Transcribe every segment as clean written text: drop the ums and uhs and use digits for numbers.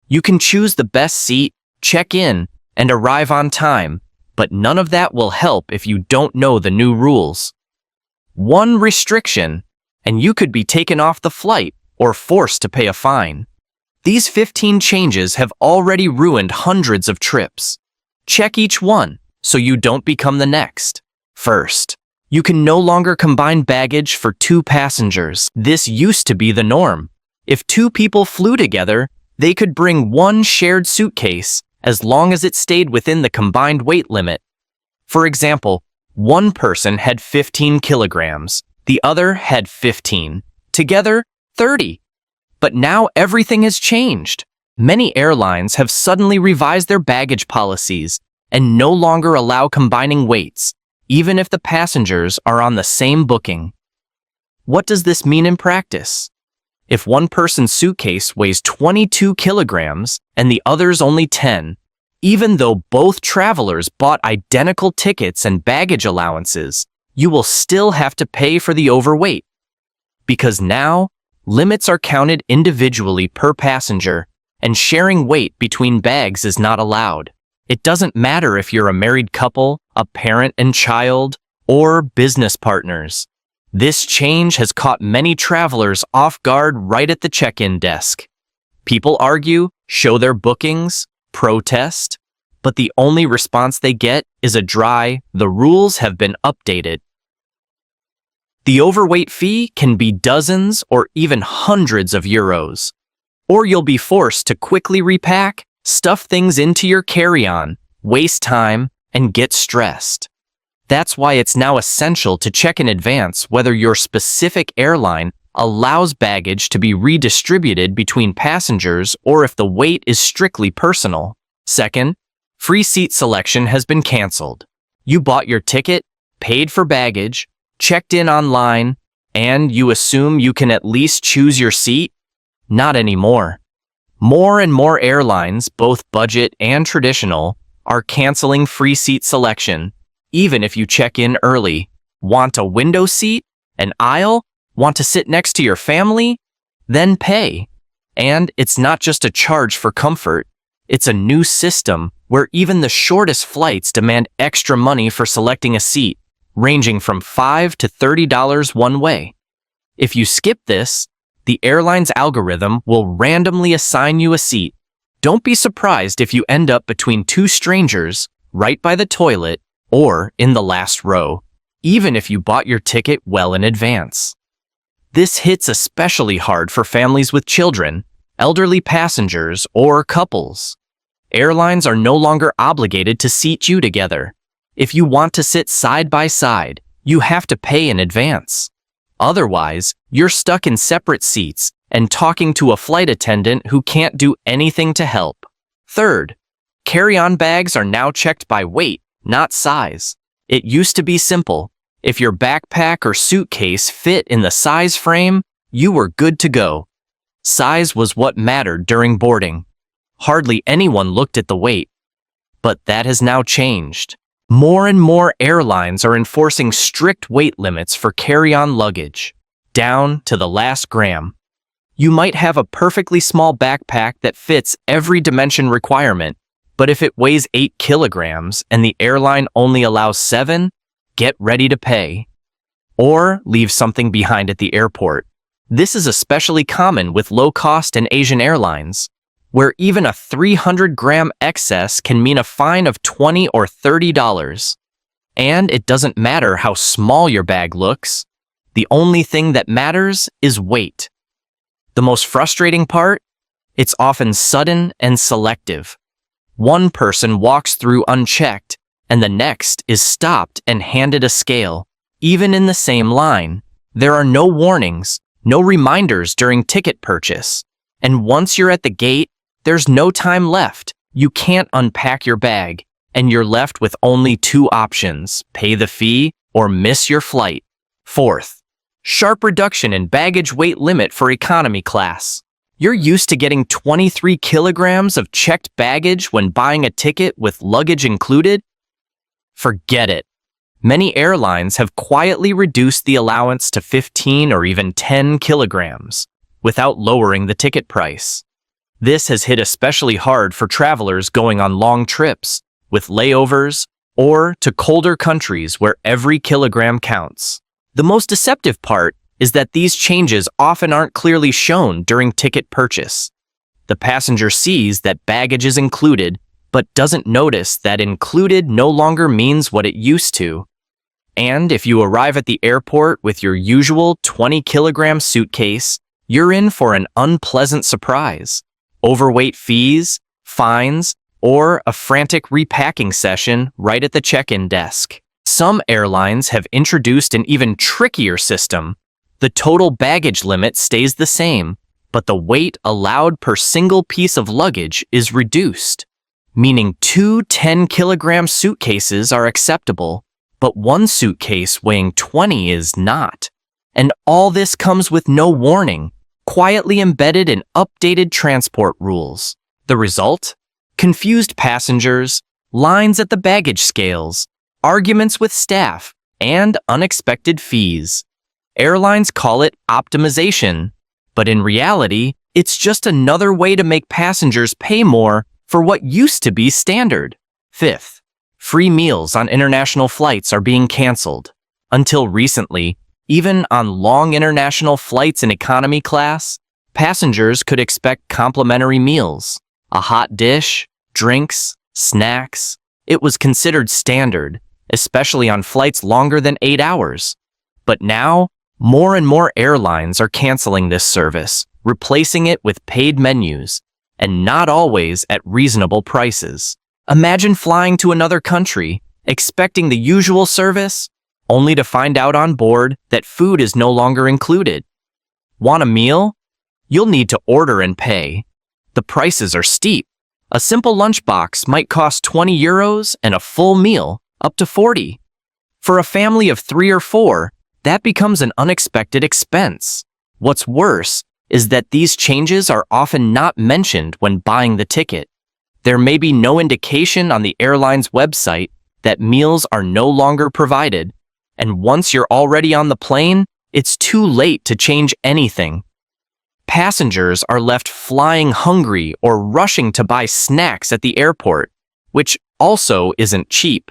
You can choose the best seat, check in, and arrive on time, but none of that will help if you don't know the new rules. One restriction, and you could be taken off the flight or forced to pay a fine. These 15 changes have already ruined hundreds of trips. Check each one so you don't become the next. First, you can no longer combine baggage for 2 passengers. This used to be the norm. If 2 people flew together, they could bring one shared suitcase as long as it stayed within the combined weight limit. For example, one person had 15 kilograms, the other had 15. Together, 30. But now everything has changed. Many airlines have suddenly revised their baggage policies and no longer allow combining weights, even if the passengers are on the same booking. What does this mean in practice? If one person's suitcase weighs 22 kilograms and the other's only 10, even though both travelers bought identical tickets and baggage allowances, you will still have to pay for the overweight. Because now, limits are counted individually per passenger, and sharing weight between bags is not allowed. It doesn't matter if you're a married couple, a parent and child, or business partners. This change has caught many travelers off guard right at the check-in desk. People argue, show their bookings, protest, but the only response they get is a dry, "The rules have been updated." The overweight fee can be dozens or even hundreds of euros. Or you'll be forced to quickly repack, stuff things into your carry-on, waste time, and get stressed. That's why it's now essential to check in advance whether your specific airline allows baggage to be redistributed between passengers or if the weight is strictly personal. Second, free seat selection has been canceled. You bought your ticket, paid for baggage, checked in online, and you assume you can at least choose your seat? Not anymore. More and more airlines, both budget and traditional, are canceling free seat selection, even if you check in early. Want a window seat? An aisle? Want to sit next to your family? Then pay. And it's not just a charge for comfort. It's a new system where even the shortest flights demand extra money for selecting a seat, ranging from $5 to $30 one way. If you skip this, the airline's algorithm will randomly assign you a seat. Don't be surprised if you end up between 2 strangers, right by the toilet, or in the last row, even if you bought your ticket well in advance. This hits especially hard for families with children, elderly passengers, or couples. Airlines are no longer obligated to seat you together. If you want to sit side by side, you have to pay in advance. Otherwise, you're stuck in separate seats and talking to a flight attendant who can't do anything to help. Third, carry-on bags are now checked by weight, not size. It used to be simple. If your backpack or suitcase fit in the size frame, you were good to go. Size was what mattered during boarding. Hardly anyone looked at the weight. But that has now changed. More and more airlines are enforcing strict weight limits for carry-on luggage, down to the last gram. You might have a perfectly small backpack that fits every dimension requirement, but if it weighs 8 kilograms and the airline only allows 7, get ready to pay. Or leave something behind at the airport. This is especially common with low-cost and Asian airlines, where even a 300-gram excess can mean a fine of $20 or $30. And it doesn't matter how small your bag looks. The only thing that matters is weight. The most frustrating part? It's often sudden and selective. One person walks through unchecked, and the next is stopped and handed a scale. Even in the same line, there are no warnings, no reminders during ticket purchase. And once you're at the gate, there's no time left. You can't unpack your bag, and you're left with only 2 options: pay the fee or miss your flight. Fourth, sharp reduction in baggage weight limit for economy class. You're used to getting 23 kilograms of checked baggage when buying a ticket with luggage included? Forget it. Many airlines have quietly reduced the allowance to 15 or even 10 kilograms without lowering the ticket price. This has hit especially hard for travelers going on long trips, with layovers, or to colder countries where every kilogram counts. The most deceptive part is that these changes often aren't clearly shown during ticket purchase. The passenger sees that baggage is included, but doesn't notice that included no longer means what it used to. And if you arrive at the airport with your usual 20-kilogram suitcase, you're in for an unpleasant surprise. Overweight fees, fines, or a frantic repacking session right at the check-in desk. Some airlines have introduced an even trickier system. The total baggage limit stays the same, but the weight allowed per single piece of luggage is reduced, meaning 2 10-kilogram suitcases are acceptable, but one suitcase weighing 20 is not. And all this comes with no warning, quietly embedded in updated transport rules. The result? Confused passengers, lines at the baggage scales, arguments with staff, and unexpected fees. Airlines call it optimization, but in reality, it's just another way to make passengers pay more for what used to be standard. Fifth, free meals on international flights are being canceled. Until recently, even on long international flights in economy class, passengers could expect complimentary meals, a hot dish, drinks, snacks. It was considered standard, especially on flights longer than 8 hours. But now, more and more airlines are canceling this service, replacing it with paid menus, and not always at reasonable prices. Imagine flying to another country, expecting the usual service, only to find out on board that food is no longer included. Want a meal? You'll need to order and pay. The prices are steep. A simple lunchbox might cost 20 euros and a full meal up to 40. For a family of 3 or 4, that becomes an unexpected expense. What's worse is that these changes are often not mentioned when buying the ticket. There may be no indication on the airline's website that meals are no longer provided, and once you're already on the plane, it's too late to change anything. Passengers are left flying hungry or rushing to buy snacks at the airport, which also isn't cheap.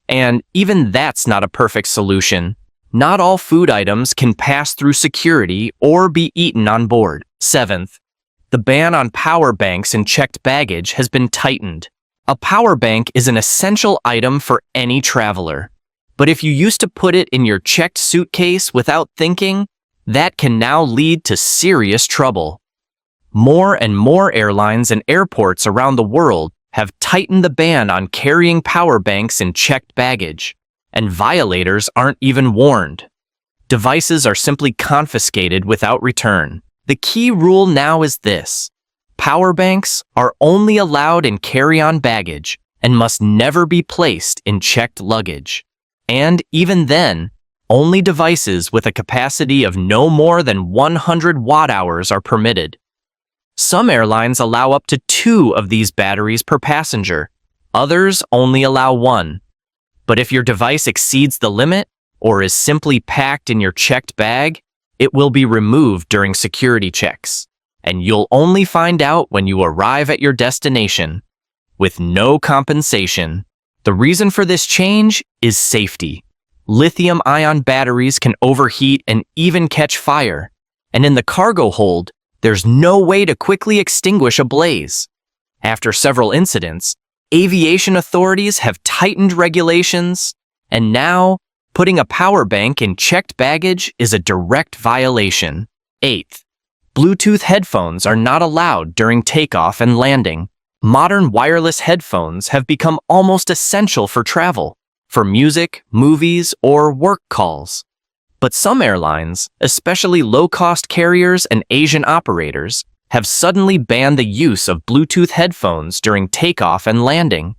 And even that's not a perfect solution. Not all food items can pass through security or be eaten on board. Seventh, the ban on power banks and checked baggage has been tightened. A power bank is an essential item for any traveler. But if you used to put it in your checked suitcase without thinking, that can now lead to serious trouble. More and more airlines and airports around the world have tightened the ban on carrying power banks in checked baggage, and violators aren't even warned. Devices are simply confiscated without return. The key rule now is this: power banks are only allowed in carry-on baggage and must never be placed in checked luggage. And even then, only devices with a capacity of no more than 100 watt-hours are permitted. Some airlines allow up to 2 of these batteries per passenger. Others only allow 1. But if your device exceeds the limit or is simply packed in your checked bag, it will be removed during security checks, and you'll only find out when you arrive at your destination, with no compensation. The reason for this change is safety. Lithium-ion batteries can overheat and even catch fire, and in the cargo hold, there's no way to quickly extinguish a blaze. After several incidents, aviation authorities have tightened regulations, and now, putting a power bank in checked baggage is a direct violation. Eighth, Bluetooth headphones are not allowed during takeoff and landing. Modern wireless headphones have become almost essential for travel, for music, movies, or work calls. But some airlines, especially low-cost carriers and Asian operators, have suddenly banned the use of Bluetooth headphones during takeoff and landing.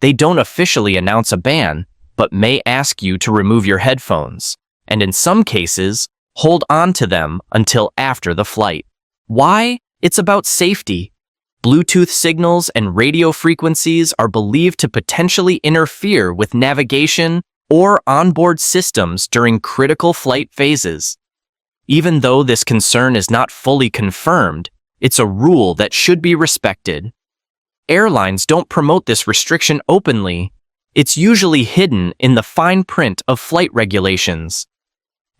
They don't officially announce a ban, but may ask you to remove your headphones, and in some cases, hold on to them until after the flight. Why? It's about safety. Bluetooth signals and radio frequencies are believed to potentially interfere with navigation or onboard systems during critical flight phases. Even though this concern is not fully confirmed, It's a rule that should be respected. Airlines don't promote this restriction openly. It's usually hidden in the fine print of flight regulations.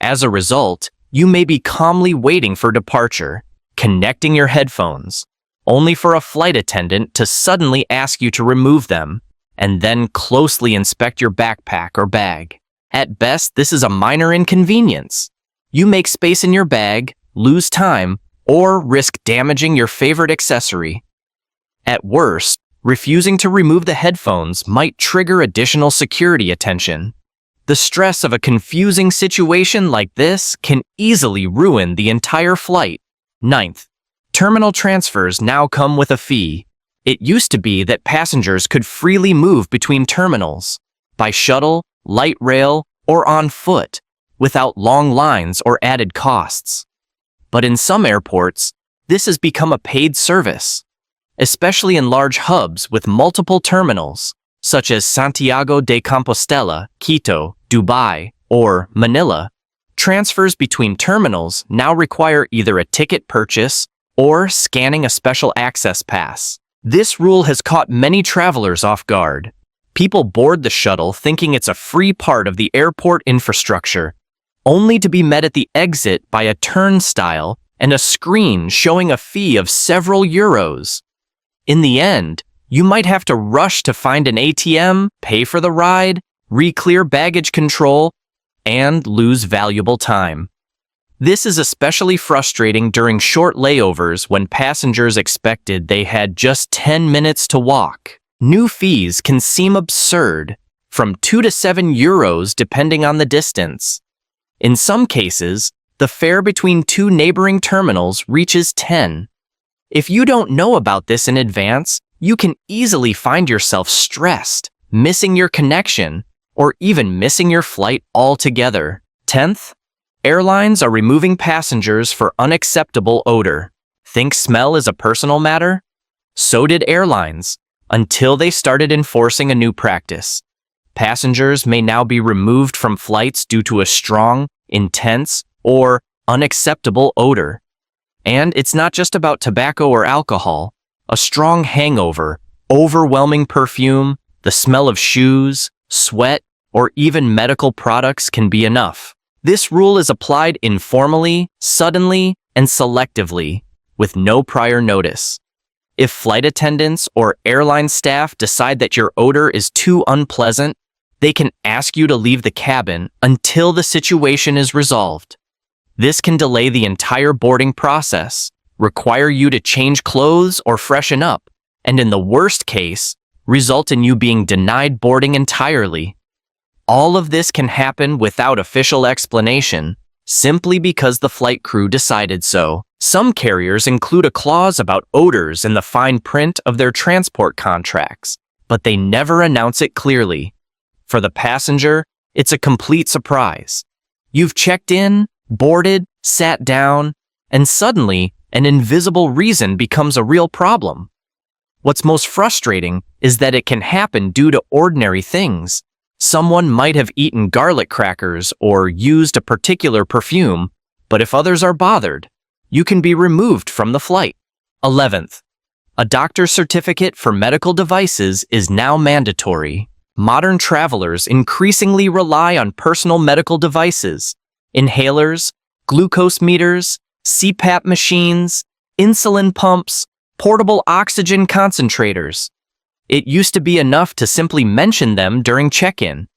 As a result, you may be calmly waiting for departure, connecting your headphones, only for a flight attendant to suddenly ask you to remove them, and then closely inspect your backpack or bag. At best, this is a minor inconvenience. You make space in your bag, lose time, or risk damaging your favorite accessory. At worst, refusing to remove the headphones might trigger additional security attention. The stress of a confusing situation like this can easily ruin the entire flight. 9th, terminal transfers now come with a fee. It used to be that passengers could freely move between terminals, by shuttle, light rail, or on foot, without long lines or added costs. But in some airports, this has become a paid service, especially in large hubs with multiple terminals, such as Santiago de Compostela, Quito, Dubai, or Manila. Transfers between terminals now require either a ticket purchase or scanning a special access pass. This rule has caught many travelers off guard. People board the shuttle thinking it's a free part of the airport infrastructure, only to be met at the exit by a turnstile and a screen showing a fee of several euros. In the end, you might have to rush to find an ATM, pay for the ride, re-clear baggage control, and lose valuable time. This is especially frustrating during short layovers when passengers expected they had just 10 minutes to walk. New fees can seem absurd, from 2 to 7 euros depending on the distance. In some cases, the fare between two neighboring terminals reaches 10. If you don't know about this in advance, you can easily find yourself stressed, missing your connection, or even missing your flight altogether. 10th, airlines are removing passengers for unacceptable odor. Think smell is a personal matter? So did airlines, until they started enforcing a new practice. Passengers may now be removed from flights due to a strong, intense, or unacceptable odor. And it's not just about tobacco or alcohol. A strong hangover, overwhelming perfume, the smell of shoes, sweat, or even medical products can be enough. This rule is applied informally, suddenly, and selectively, with no prior notice. If flight attendants or airline staff decide that your odor is too unpleasant, they can ask you to leave the cabin until the situation is resolved. This can delay the entire boarding process, require you to change clothes or freshen up, and in the worst case, result in you being denied boarding entirely. All of this can happen without official explanation, simply because the flight crew decided so. Some carriers include a clause about odors in the fine print of their transport contracts, but they never announce it clearly. For the passenger, it's a complete surprise. You've checked in, boarded, sat down, and suddenly, an invisible reason becomes a real problem. What's most frustrating is that it can happen due to ordinary things. Someone might have eaten garlic crackers or used a particular perfume, but if others are bothered, you can be removed from the flight. 11th, a doctor's certificate for medical devices is now mandatory. Modern travelers increasingly rely on personal medical devices, inhalers, glucose meters, CPAP machines, insulin pumps, portable oxygen concentrators. It used to be enough to simply mention them during check-in.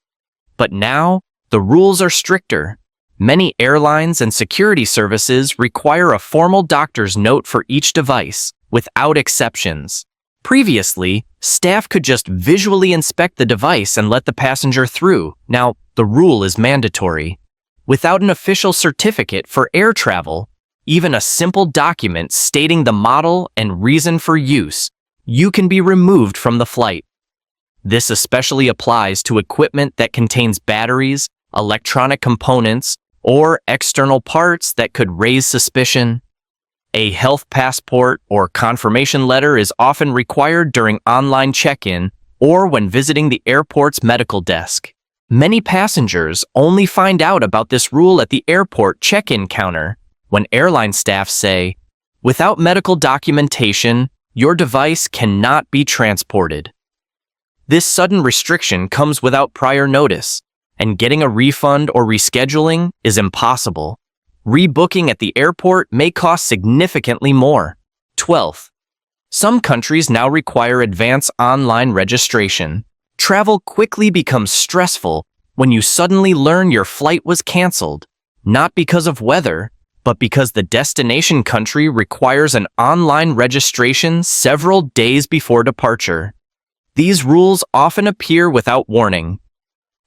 But now, the rules are stricter. Many airlines and security services require a formal doctor's note for each device, without exceptions. Previously, staff could just visually inspect the device and let the passenger through. Now, the rule is mandatory. Without an official certificate for air travel, even a simple document stating the model and reason for use, you can be removed from the flight. This especially applies to equipment that contains batteries, electronic components, or external parts that could raise suspicion. A health passport or confirmation letter is often required during online check-in or when visiting the airport's medical desk. Many passengers only find out about this rule at the airport check-in counter when airline staff say, Without medical documentation, your device cannot be transported. This sudden restriction comes without prior notice, and getting a refund or rescheduling is impossible. Rebooking at the airport may cost significantly more. 12th, some countries now require advance online registration. Travel quickly becomes stressful when you suddenly learn your flight was canceled, not because of weather, but because the destination country requires an online registration several days before departure. These rules often appear without warning.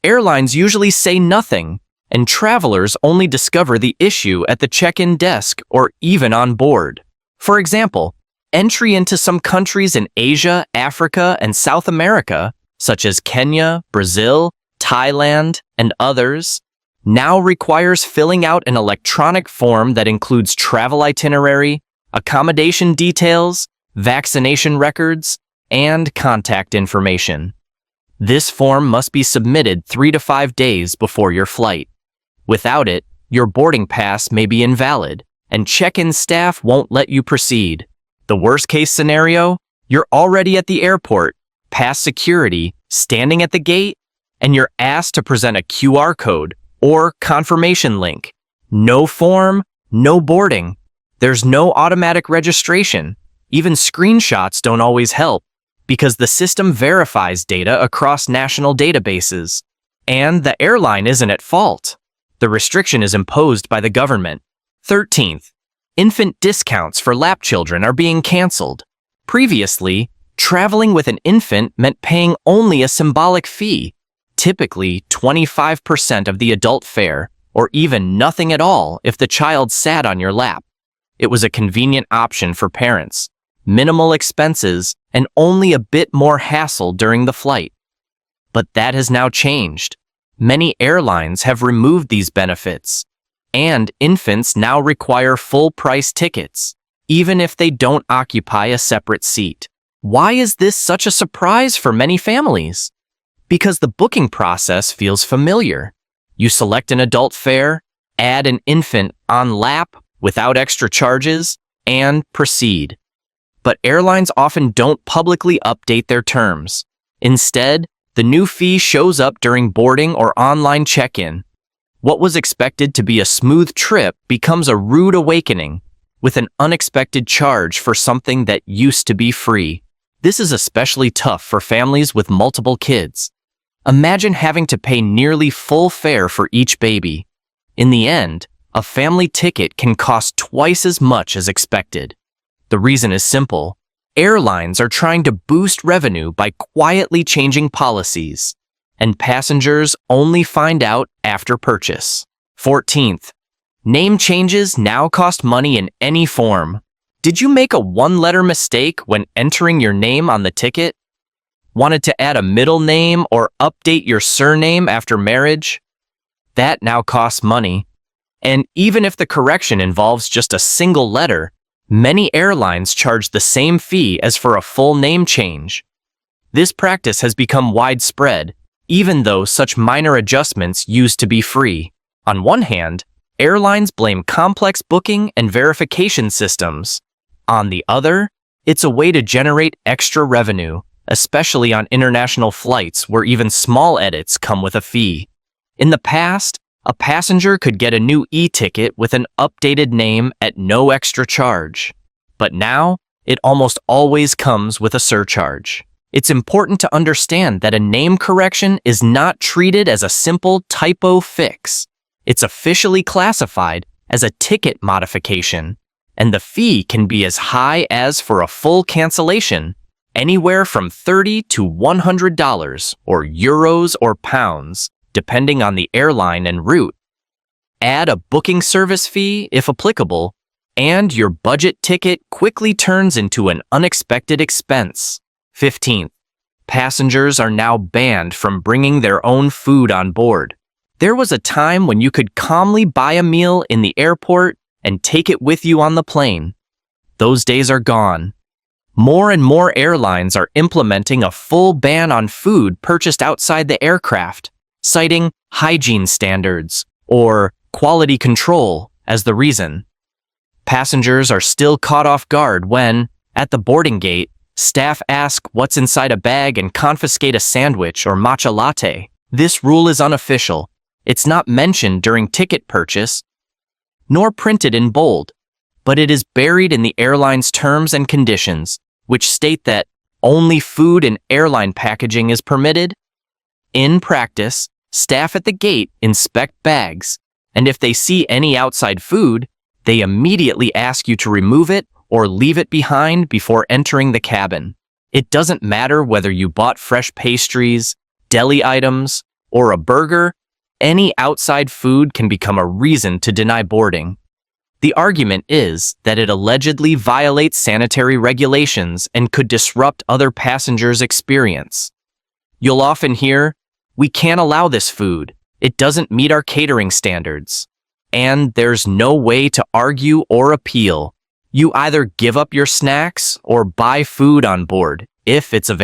Airlines usually say nothing, and travelers only discover the issue at the check-in desk or even on board. For example, entry into some countries in Asia, Africa, and South America, such as Kenya, Brazil, Thailand, and others, now requires filling out an electronic form that includes travel itinerary, accommodation details, vaccination records, and contact information. This form must be submitted 3 to 5 days before your flight. Without it, your boarding pass may be invalid, and check-in staff won't let you proceed. The worst-case scenario, you're already at the airport, past security, standing at the gate, and you're asked to present a QR code or confirmation link. No form, no boarding. There's no automatic registration. Even screenshots don't always help because the system verifies data across national databases. And the airline isn't at fault. The restriction is imposed by the government. 13th, infant discounts for lap children are being canceled. Previously, traveling with an infant meant paying only a symbolic fee, typically 25% of the adult fare, or even nothing at all if the child sat on your lap. It was a convenient option for parents, minimal expenses, and only a bit more hassle during the flight. But that has now changed. Many airlines have removed these benefits, and infants now require full-price tickets, even if they don't occupy a separate seat. Why is this such a surprise for many families? Because the booking process feels familiar. You select an adult fare, add an infant on lap without extra charges, and proceed. But airlines often don't publicly update their terms. Instead, the new fee shows up during boarding or online check-in. What was expected to be a smooth trip becomes a rude awakening, with an unexpected charge for something that used to be free. This is especially tough for families with multiple kids. Imagine having to pay nearly full fare for each baby. In the end, a family ticket can cost twice as much as expected. The reason is simple. Airlines are trying to boost revenue by quietly changing policies, and passengers only find out after purchase. 14th, name changes now cost money in any form. Did you make a one-letter mistake when entering your name on the ticket? Wanted to add a middle name or update your surname after marriage? That now costs money. And even if the correction involves just a single letter, many airlines charge the same fee as for a full name change. This practice has become widespread, even though such minor adjustments used to be free. On one hand, airlines blame complex booking and verification systems. On the other, it's a way to generate extra revenue, especially on international flights where even small edits come with a fee. In the past, a passenger could get a new e-ticket with an updated name at no extra charge. But now, it almost always comes with a surcharge. It's important to understand that a name correction is not treated as a simple typo fix. It's officially classified as a ticket modification, and the fee can be as high as for a full cancellation, anywhere from $30 to $100 or euros or pounds, depending on the airline and route. Add a booking service fee, if applicable, and your budget ticket quickly turns into an unexpected expense. 15th, passengers are now banned from bringing their own food on board. There was a time when you could calmly buy a meal in the airport and take it with you on the plane. Those days are gone. More and more airlines are implementing a full ban on food purchased outside the aircraft, citing hygiene standards or quality control as the reason. Passengers are still caught off guard when, at the boarding gate, staff ask what's inside a bag and confiscate a sandwich or matcha latte. This rule is unofficial. It's not mentioned during ticket purchase, nor printed in bold, but it is buried in the airline's terms and conditions, which state that only food in airline packaging is permitted. In practice, staff at the gate inspect bags, and if they see any outside food, they immediately ask you to remove it or leave it behind before entering the cabin. It doesn't matter whether you bought fresh pastries, deli items, or a burger, any outside food can become a reason to deny boarding. The argument is that it allegedly violates sanitary regulations and could disrupt other passengers' experience. You'll often hear, "We can't allow this food. It doesn't meet our catering standards." And there's no way to argue or appeal. You either give up your snacks or buy food on board if it's available.